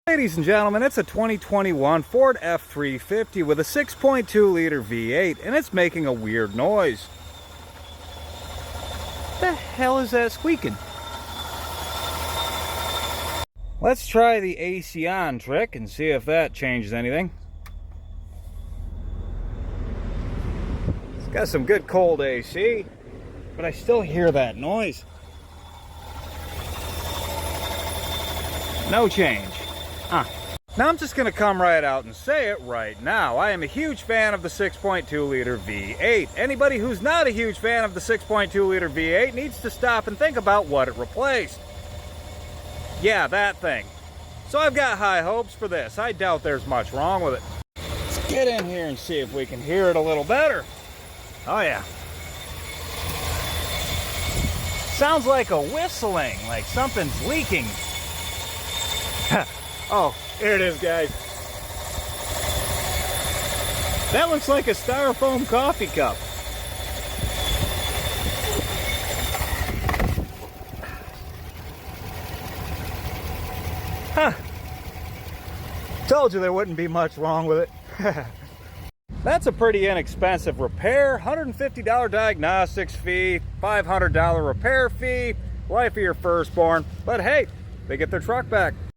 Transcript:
Ladies and gentlemen, it's a 2021 Ford F-350 with a 6.2 liter V8, and it's making a weird noise. What the hell is that squeaking? Let's try the AC on trick and see if that changes anything. It's got some good cold AC, but I still hear that noise. No change. Now I'm just going to come right out and say it right now. I am a huge fan of the 6.2 liter V8. Anybody who's not a huge fan of the 6.2 liter V8 needs to stop and think about what it replaced. Yeah, that thing. So I've got high hopes for this. I doubt there's much wrong with it. Let's get in here and see if we can hear it a little better. Oh yeah. Sounds like a whistling, like something's leaking. Oh, here it is, guys. That looks like a styrofoam coffee cup. Huh. Told you there wouldn't be much wrong with it. That's a pretty inexpensive repair. $150 diagnostics fee, $500 repair fee, life of your firstborn. But hey, they get their truck back.